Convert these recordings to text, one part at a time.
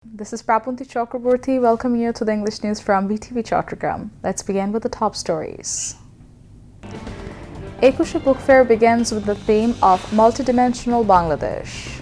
This is Prapunti Chakraborty welcoming you to the English news from Btv-Chattogram. Let's begin with the top stories. Ekushe Book Fair begins with the theme of Multidimensional Bangladesh.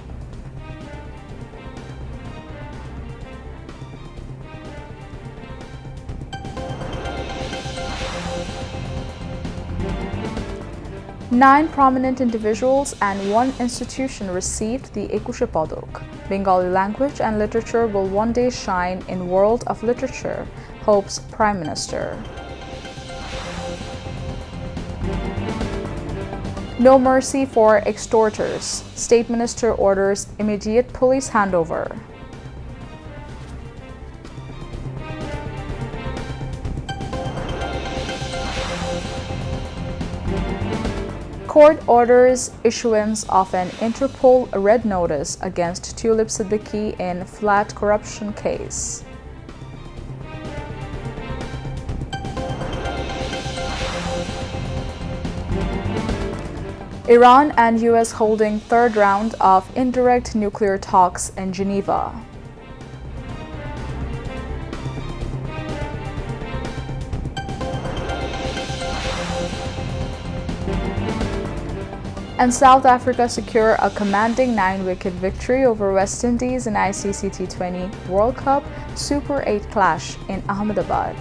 Nine prominent individuals and one institution received the Ekushe Padok. Bengali language and literature will one day shine in world of literature, hopes Prime Minister. No mercy for extorters. State Minister orders immediate police handover. Court orders issuance of an Interpol red notice against Tulip Siddiqui in flat corruption case. Iran and US holding third round of indirect nuclear talks in Geneva. And South Africa secure a commanding 9-wicket victory over West Indies in ICC T20 World Cup Super 8 clash in Ahmedabad.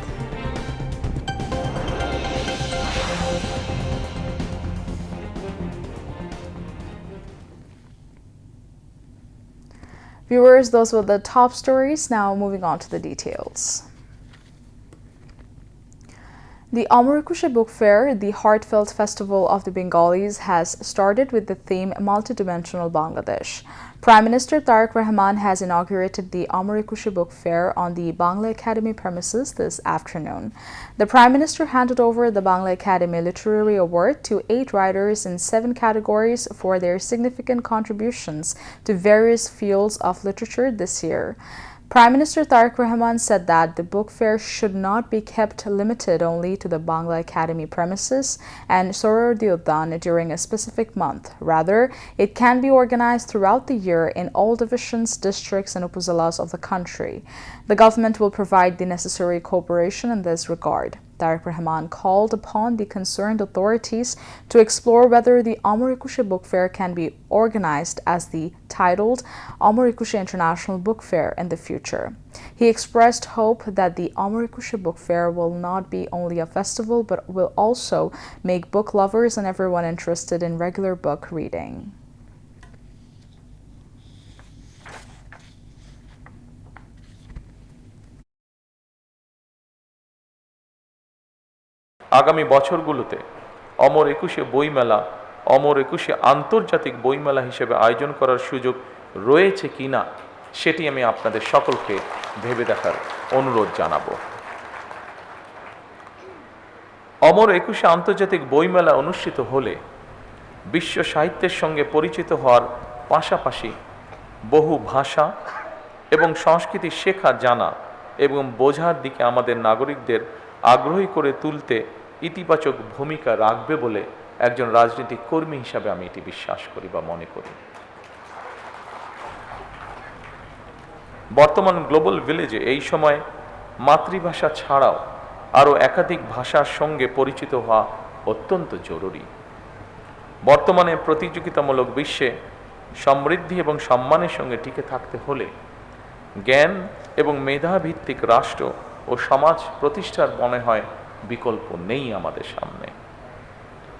Viewers, those were the top stories. Now moving on to the details. The Amar Ekushe Book Fair, the heartfelt festival of the Bengalis, has started with the theme Multidimensional Bangladesh. Prime Minister Tareq Rahman has inaugurated the Amar Ekushe Book Fair on the Bangla Academy premises this afternoon. The Prime Minister handed over the Bangla Academy Literary Award to 8 writers in 7 categories for their significant contributions to various fields of literature this year. Prime Minister Tareq Rahman said that the book fair should not be kept limited only to the Bangla Academy premises and Sorordi Uddan during a specific month. Rather, it can be organized throughout the year in all divisions, districts, and upazilas of the country. The government will provide the necessary cooperation in this regard. Tareq Rahman called upon the concerned authorities to explore whether the Amar Ekushe Book Fair can be organized as the titled Amar Ekushe International Book Fair in the future. He expressed hope that the Amar Ekushe Book Fair will not be only a festival but will also make book lovers and everyone interested in regular book reading. আগামী বছরগুলোতে অমর একুশে বইমেলা অমর একুশে আন্তর্জাতিক বইমেলা হিসেবে আয়োজন করার সুযোগ রয়েছে কিনা সেটি আমি আপনাদের সকলকে ভেবে দেখার অনুরোধ জানাবো। অমর একুশে আন্তর্জাতিক বইমেলা অনুষ্ঠিত হলে বিশ্ব সাহিত্যের সঙ্গে পরিচিত হওয়ার পাশাপাশি বহু ভাষা এবং সংস্কৃতি শেখা জানা এবং বোঝার দিকে আমাদের নাগরিকদের আগ্রহী করে তুলতে ইতিবাচক ভূমিকা রাখবে বলে একজন রাজনৈতিক কর্মী হিসাবে আমি এটি বিশ্বাস করি বা মনে করি। বর্তমান গ্লোবাল ভিলেজে এই সময় মাতৃভাষা ছাড়াও আরও একাধিক ভাষার সঙ্গে পরিচিত হওয়া অত্যন্ত জরুরি। বর্তমানে প্রতিযোগিতামূলক বিশ্বে সমৃদ্ধি এবং সম্মানের সঙ্গে টিকে থাকতে হলে জ্ঞান এবং মেধাভিত্তিক রাষ্ট্র ও সমাজ প্রতিষ্ঠার মনে হয় বিকল্প নেই আমাদের সামনে।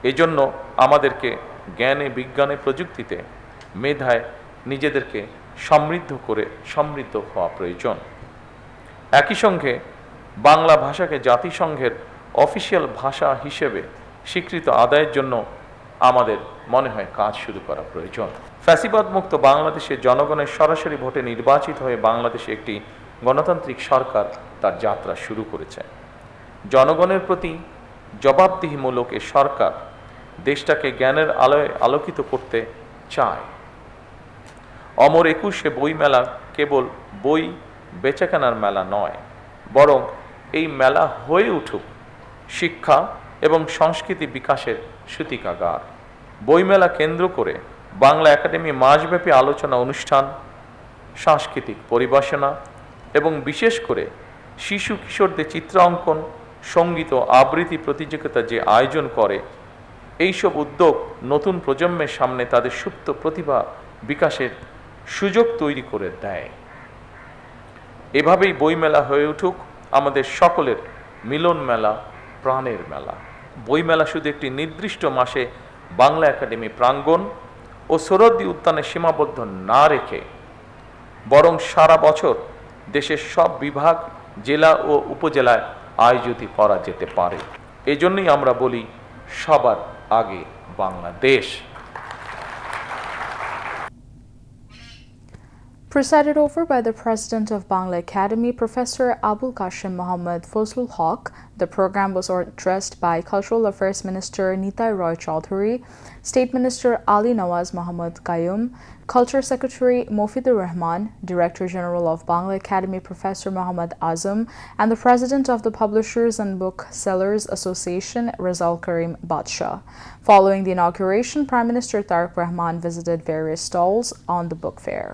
এজন্য আমাদেরকে জ্ঞানে, বিজ্ঞানে, প্রযুক্তিতে, মেধায় নিজেদেরকে সমৃদ্ধ হওয়া প্রয়োজন। একই সঙ্গে বাংলা ভাষাকে জাতিসংঘের অফিসিয়াল ভাষা হিসেবে স্বীকৃত আদায়ের জন্য আমাদের মনে হয় কাজ শুরু করা প্রয়োজন। ফ্যাসিবাদ মুক্ত বাংলাদেশে জনগণের সরাসরি ভোটে নির্বাচিত হয়ে বাংলাদেশে একটি গণতান্ত্রিক সরকার তার যাত্রা শুরু করেছে। জনগণের প্রতি জবাবদিহিমূলক এ সরকার দেশটাকে জ্ঞানের আলোয় আলোকিত করতে চায়। অমর একুশে বইমেলা কেবল বই বেচাকেনার মেলা নয়, বরং এই মেলা হয়ে উঠুক শিক্ষা এবং সংস্কৃতি বিকাশের সাংস্কৃতিক পরিবেশনা এবং বিশেষ করে শিশু কিশোরদের চিত্রাঙ্কন, সঙ্গীত ও আবৃত্তি প্রতিযোগিতা যে আয়োজন করে, এইসব উদ্যোগ নতুন প্রজন্মের সামনে তাদের সুপ্ত প্রতিভা বিকাশের সুযোগ তৈরি করে দেয়। এভাবেই বইমেলা হয়ে উঠুক আমাদের সকলের মিলন মেলা, প্রাণের মেলা। বইমেলা শুধু একটি নির্দিষ্ট মাসে বাংলা একাডেমি প্রাঙ্গণ ও সোহরাওয়ার্দী উদ্যানে সীমাবদ্ধ না রেখে বরং সারা বছর দেশের সব বিভাগ, জেলা ও উপজেলায় আয়োজিত করা যেতে পারে। এজন্যই আমরা বলি সবার আগে Bangladesh. Presided over by the President of Bangla Academy, Professor Abul Qasim Mohammad Fazlul Haq, the program was addressed by Cultural Affairs Minister Nitai Roy Chaudhary, State Minister Ali Nawaz Muhammad Qayyum, Culture Secretary Mofidur Rahman, Director General of Bangla Academy Professor Muhammad Azam, and the President of the Publishers and Booksellers Association Rizal Karim Badshah. Following the inauguration, Prime Minister Tariq Rahman visited various stalls on the book fair.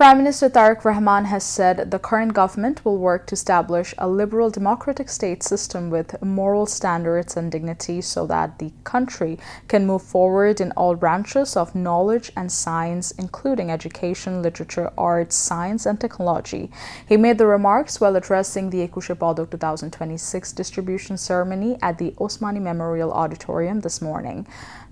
Prime Minister Tariq Rahman has said the current government will work to establish a liberal democratic state system with moral standards and dignity so that the country can move forward in all branches of knowledge and science, including education, literature, arts, science, and technology. He made the remarks while addressing the Ekushe Padak 2026 distribution ceremony at the Osmani Memorial Auditorium this morning.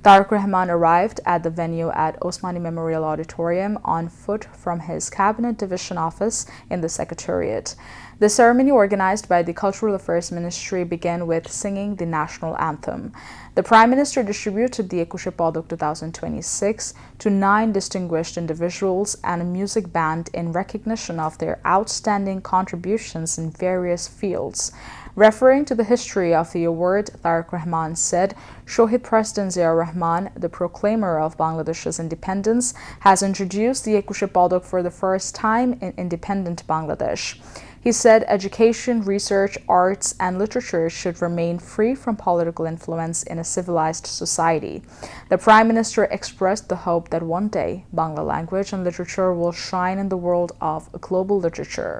Tariq Rahman arrived at the venue at Osmani Memorial Auditorium on foot from his Cabinet Division office in the Secretariat. The ceremony, organized by the Cultural Affairs Ministry, began with singing the national anthem. The Prime Minister distributed the Ekushe Padak 2026 to 9 distinguished individuals and a music band in recognition of their outstanding contributions in various fields. Referring to the history of the award, Tariq Rahman said, Shohid President Zia Rahman, the proclaimer of Bangladesh's independence, has introduced the Ekushe Padak for the first time in independent Bangladesh. He said education, research, arts, and literature should remain free from political influence in a civilized society. The Prime Minister expressed the hope that one day Bangla language and literature will shine in the world of global literature.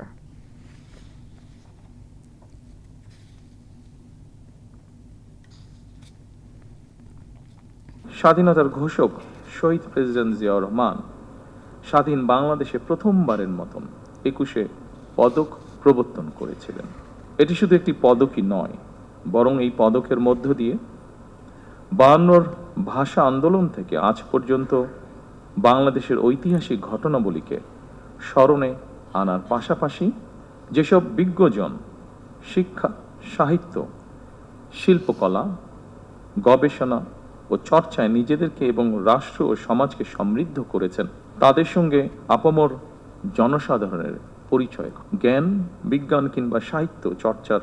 স্বাধীনতার ঘোষক শহীদ president Ziaur Rahman স্বাধীন বাংলাদেশে প্রথমবারের মতন 21শে পদক প্রবর্তন করেছিলেন। এটি শুধু একটি পদকই নয়, বরং এই পদকের মধ্য দিয়ে 52 ভাষা আন্দোলন থেকে আজ পর্যন্ত বাংলাদেশের ঐতিহাসিক ঘটনাবলীকে স্মরণে আনার পাশাপাশি যেসব বিজ্ঞজন শিক্ষা, সাহিত্য, শিল্পকলা, গবেষণা ও চর্চায় নিজেদেরকে এবং রাষ্ট্র ও সমাজকে সমৃদ্ধ করেছেন, তাদের সঙ্গে আপামর জনসাধারণের পরিচয়, জ্ঞান, বিজ্ঞান কিংবা সাহিত্য চর্চার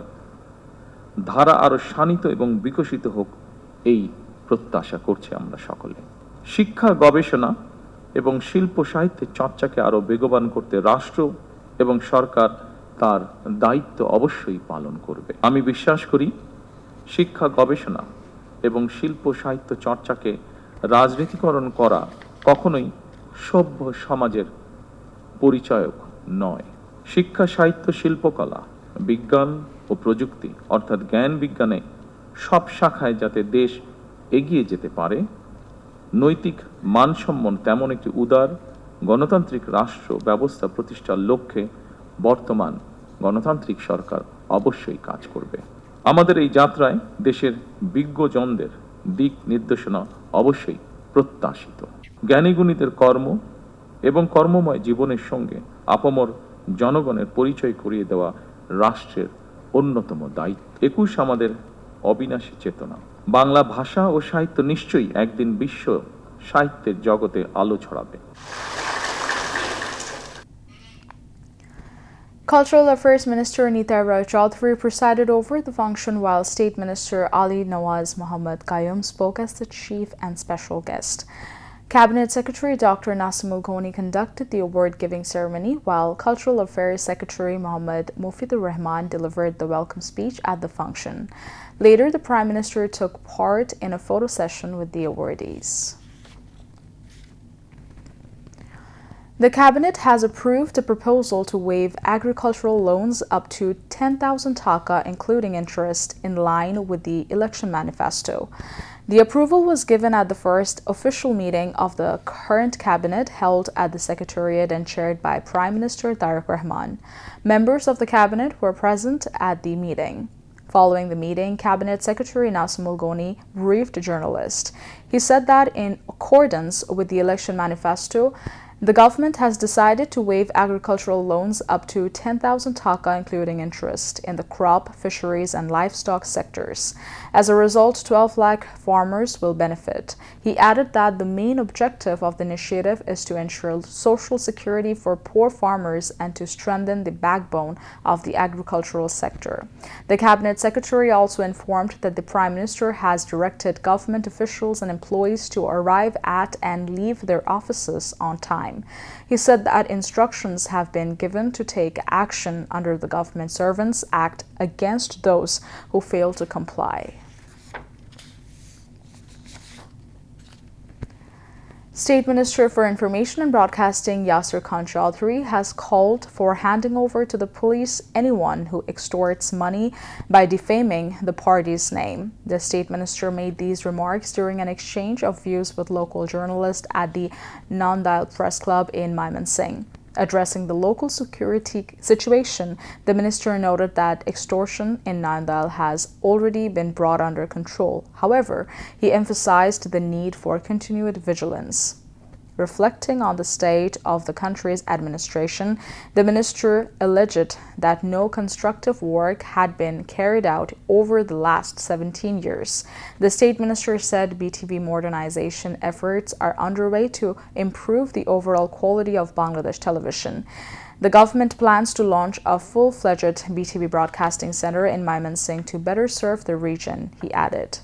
ধারা আরো শানিত এবং বিকশিত হোক, এই প্রত্যাশা করছি আমরা সকলে। শিক্ষা, গবেষণা এবং শিল্প সাহিত্যের চর্চাকে আরো বেগবান করতে রাষ্ট্র এবং সরকার তার দায়িত্ব অবশ্যই পালন করবে। আমি বিশ্বাস করি শিক্ষা, গবেষণা এবং শিল্প সাহিত্য চর্চাকে রাজনীতিকরণ করা কখনোই সভ্য সমাজের পরিচায়ক নয়। শিক্ষা, সাহিত্য, শিল্পকলা, বিজ্ঞান ও প্রযুক্তি অর্থাৎ জ্ঞান বিজ্ঞানে সব শাখায় যাতে দেশ এগিয়ে যেতে পারে, নৈতিক মানসম্পন্ন তেমন একটি উদার গণতান্ত্রিক রাষ্ট্র ব্যবস্থা প্রতিষ্ঠার লক্ষ্যে বর্তমান গণতান্ত্রিক সরকার অবশ্যই কাজ করবে। আমাদের এই যাত্রায় দেশের বিজ্ঞজনদের দিক নির্দেশনা অবশ্যই প্রত্যাশিত। জ্ঞানীগুণীদের কর্ম এবং কর্মময় জীবনের সঙ্গে আপামর জনগণের পরিচয় করিয়ে দেওয়া রাষ্ট্রের অন্যতম দায়িত্ব। 21 আমাদের অবিনাশী চেতনা। বাংলা ভাষা ও সাহিত্য নিশ্চয়ই একদিন বিশ্ব সাহিত্যের জগতে আলো ছড়াবে। Cultural Affairs Minister Nitai Roy Chaudhary presided over the function while State Minister Ali Nawaz Muhammad Qayyum spoke as the chief and special guest. Cabinet Secretary Dr. Nasimul Ghoni conducted the award-giving ceremony, while Cultural Affairs Secretary Muhammad Mofidur Rahman delivered the welcome speech at the function. Later, the Prime Minister took part in a photo session with the awardees. The cabinet has approved a proposal to waive agricultural loans up to 10,000 taka, including interest, in line with the election manifesto. The approval was given at the first official meeting of the current cabinet held at the Secretariat and chaired by Prime Minister Tariq Rahman. Members of the cabinet were present at the meeting. Following the meeting, Cabinet Secretary Nasimul Goni briefed journalists. He said that in accordance with the election manifesto, the government has decided to waive agricultural loans up to 10,000 taka, including interest, in the crop, fisheries, and livestock sectors. As a result, 12 lakh farmers will benefit. He added that the main objective of the initiative is to ensure social security for poor farmers and to strengthen the backbone of the agricultural sector. The Cabinet Secretary also informed that the Prime Minister has directed government officials and employees to arrive at and leave their offices on time. He said that instructions have been given to take action under the Government Servants Act against those who fail to comply. State Minister for Information and Broadcasting Yasir Khan Chaudhary has called for handing over to the police anyone who extorts money by defaming the party's name. The State Minister made these remarks during an exchange of views with local journalists at the Nandal Press Club in Mymensingh. Addressing the local security situation, the minister noted that extortion in Nandal has already been brought under control. However, he emphasized the need for continued vigilance. Reflecting on the state of the country's administration, the minister alleged that no constructive work had been carried out over the last 17 years. The state minister said BTV modernization efforts are underway to improve the overall quality of Bangladesh television. The government plans to launch a full-fledged BTV broadcasting center in Mymensingh to better serve the region, he added.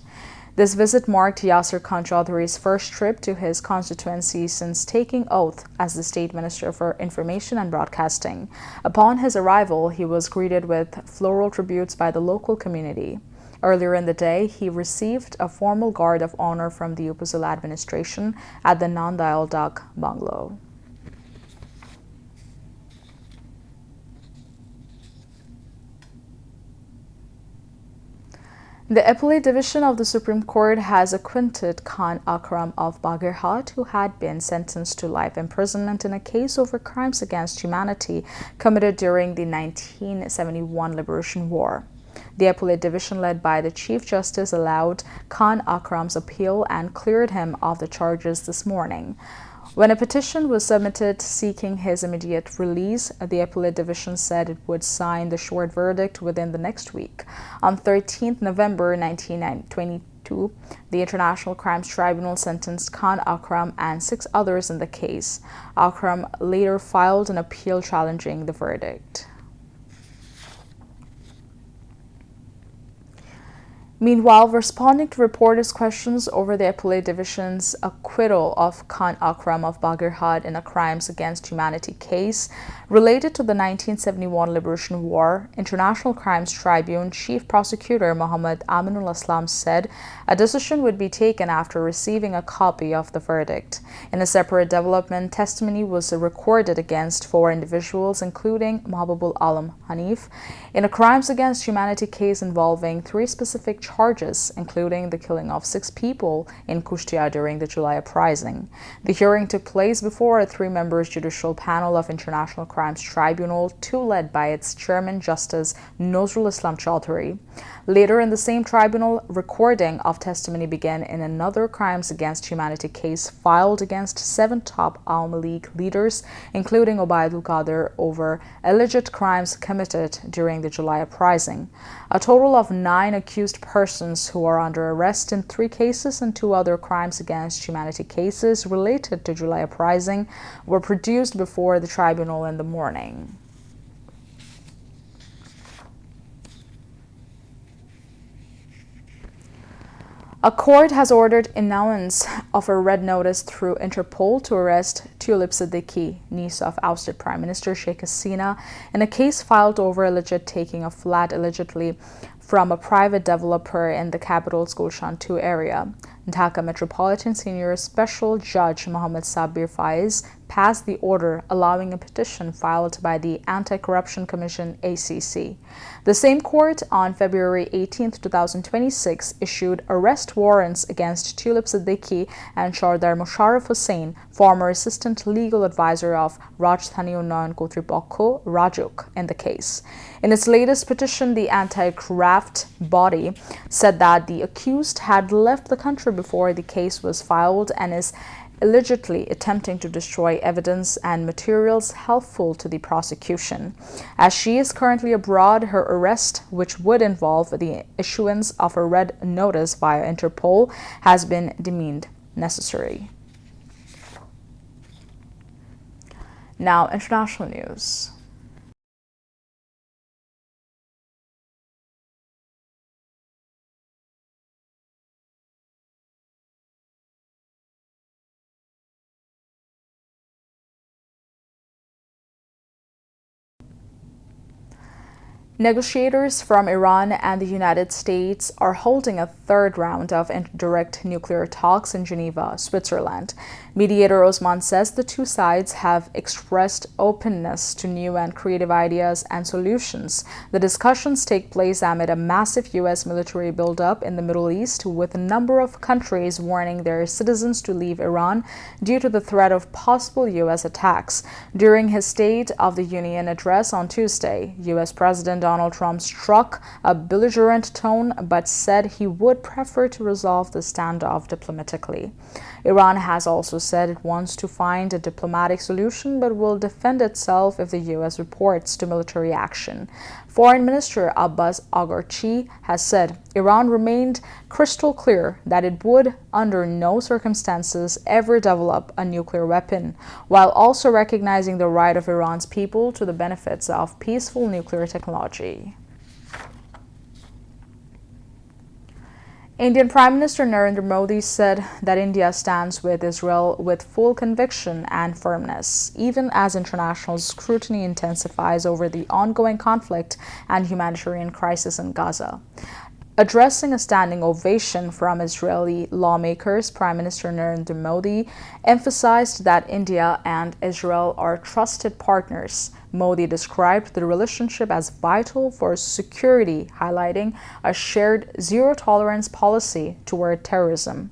This visit marked Yasir Khan Chaudhary's first trip to his constituency since taking oath as the State Minister for Information and Broadcasting. Upon his arrival, he was greeted with floral tributes by the local community. Earlier in the day, he received a formal guard of honor from the Upazila administration at the Nandal Dak Bungalow. The Appellate Division of the Supreme Court has acquitted Khan Akram of Bagirhat, who had been sentenced to life imprisonment in a case over crimes against humanity committed during the 1971 Liberation War. The Appellate Division, led by the Chief Justice, allowed Khan Akram's appeal and cleared him of the charges this morning. When a petition was submitted seeking his immediate release, the Appellate Division said it would sign the short verdict within the next week. On 13 November 1922, the International Crimes Tribunal sentenced Khan Akram and 6 others in the case. Akram later filed an appeal challenging the verdict. Meanwhile, responding to reporters' questions over the Appellate Division's acquittal of Khan Akram of Bagirhat in a crimes against humanity case related to the 1971 Liberation War, International Crimes Tribunal Chief Prosecutor Muhammad Aminul Aslam said a decision would be taken after receiving a copy of the verdict. In a separate development, testimony was recorded against 4 individuals, including Mahabubul Alam Hanif, in a crimes against humanity case involving 3 specific charges, including the killing of 6 people in Kushtia during the July uprising. The hearing took place before a 3-member judicial panel of International Crimes Tribunal, 2 led by its chairman, Justice Nozrul Islam Chaudhary. Later in the same tribunal, recording of testimony began in another crimes against humanity case filed against 7 top Awami League leaders, including Obaidul Qadir, over alleged crimes committed during the July uprising. A total of 9 accused persons who are under arrest in 3 cases and 2 other crimes against humanity cases related to July uprising were produced before the tribunal in the morning. A court has ordered issuance of a red notice through Interpol to arrest Tulip Siddiqui, niece of ousted Prime Minister Sheikh Hasina, in a case filed over alleged taking a flat allegedly from a private developer in the capital's Gulshan 2 area. Dhaka Metropolitan Senior Special Judge Mohammad Sabir Faiz passed the order allowing a petition filed by the Anti-Corruption Commission (ACC). The same court on February 18, 2026 issued arrest warrants against Tulip Siddiqui and Sardar Musharraf Hussain, former assistant legal advisor of Rajdhani Unnayan Kotripokho Rajuk, in the case. In its latest petition, the anti-graft body said that the accused had left the country before the case was filed and is allegedly attempting to destroy evidence and materials helpful to the prosecution. As she is currently abroad, her arrest, which would involve the issuance of a red notice via Interpol, has been deemed necessary. Now, international news. Negotiators from Iran and the United States are holding a third round of indirect nuclear talks in Geneva, Switzerland. Mediator Osman says the two sides have expressed openness to new and creative ideas and solutions. The discussions take place amid a massive U.S. military buildup in the Middle East, with a number of countries warning their citizens to leave Iran due to the threat of possible U.S. attacks. During his State of the Union address on Tuesday, U.S. President Donald Trump struck a belligerent tone but said he would prefer to resolve the standoff diplomatically. Iran has also said it wants to find a diplomatic solution but will defend itself if the U.S. reports to military action. Foreign Minister Abbas Araghchi has said Iran remained crystal clear that it would, under no circumstances, ever develop a nuclear weapon, while also recognizing the right of Iran's people to the benefits of peaceful nuclear technology. Indian Prime Minister Narendra Modi said that India stands with Israel with full conviction and firmness, even as international scrutiny intensifies over the ongoing conflict and humanitarian crisis in Gaza. Addressing a standing ovation from Israeli lawmakers, Prime Minister Narendra Modi emphasized that India and Israel are trusted partners. Modi described the relationship as vital for security, highlighting a shared zero-tolerance policy toward terrorism.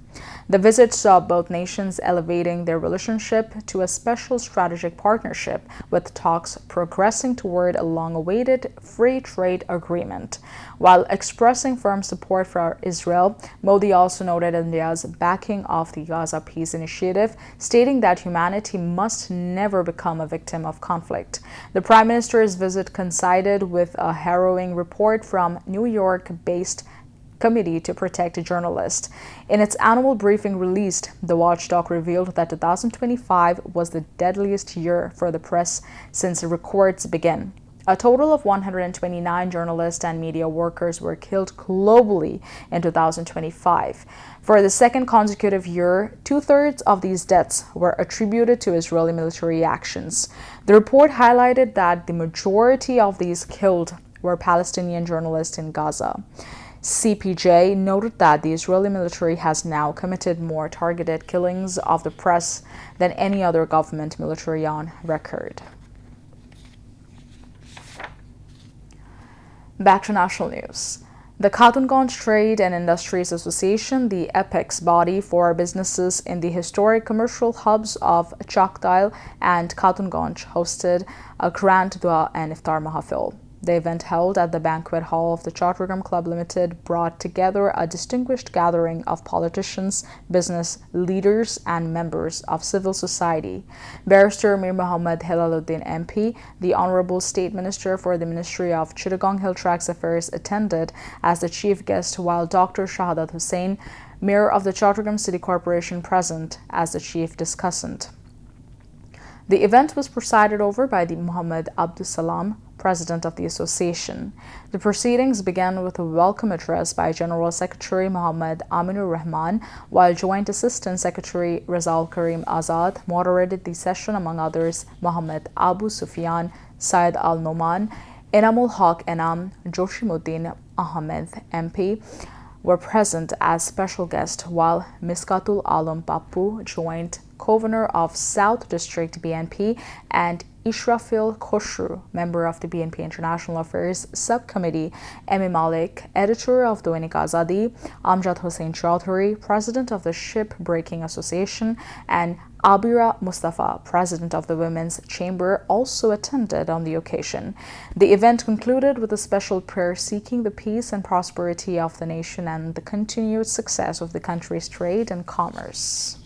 The visit saw both nations elevating their relationship to a special strategic partnership, with talks progressing toward a long-awaited free trade agreement. While expressing firm support for Israel, Modi also noted India's backing of the Gaza Peace Initiative, stating that humanity must never become a victim of conflict. The Prime Minister's visit coincided with a harrowing report from New York-based Committee to Protect Journalists. In its annual briefing released, the watchdog revealed that 2025 was the deadliest year for the press since records began. A total of 129 journalists and media workers were killed globally in 2025. For the second consecutive year, two-thirds of these deaths were attributed to Israeli military actions. The report highlighted that the majority of these killed were Palestinian journalists in Gaza. CPJ noted that the Israeli military has now committed more targeted killings of the press than any other government military on record. Back to national news. The Khatunganj Trade and Industries Association, the apex body for businesses in the historic commercial hubs of Chakdal and Khatunganj, hosted a Grand Dua and Iftar Mahafil. The event, held at the banquet hall of the Chattogram Club Limited, brought together a distinguished gathering of politicians, business leaders, and members of civil society. Barrister Mir Mohammad Hilaluddin MP, the Honorable State Minister for the Ministry of Chittagong Hill Tracts Affairs, attended as the chief guest, while Dr. Shahadat Hussain, Mayor of the Chattogram City Corporation, present as the chief discussant. The event was presided over by the Muhammad Abdul Salam, President of the Association. The proceedings began with a welcome address by General Secretary Muhammad Aminur Rahman, while Joint Assistant Secretary Rizal Karim Azad moderated the session. Among others, Muhammad Abu Sufyan, Syed Al-Noman, Enamul Haq Enam, Joshimuddin Ahmed MP, were present as special guests, while Miskatul Alam Pappu, Joint Governor of South District BNP, and Ishrafil Khoshru, member of the BNP International Affairs Subcommittee, Emi Malik, editor of Dainik Azadi, Amjad Hossain Chaudhary, president of the Shipbreaking Association, and Abira Mustafa, president of the Women's Chamber, also attended on the occasion. The event concluded with a special prayer seeking the peace and prosperity of the nation and the continued success of the country's trade and commerce.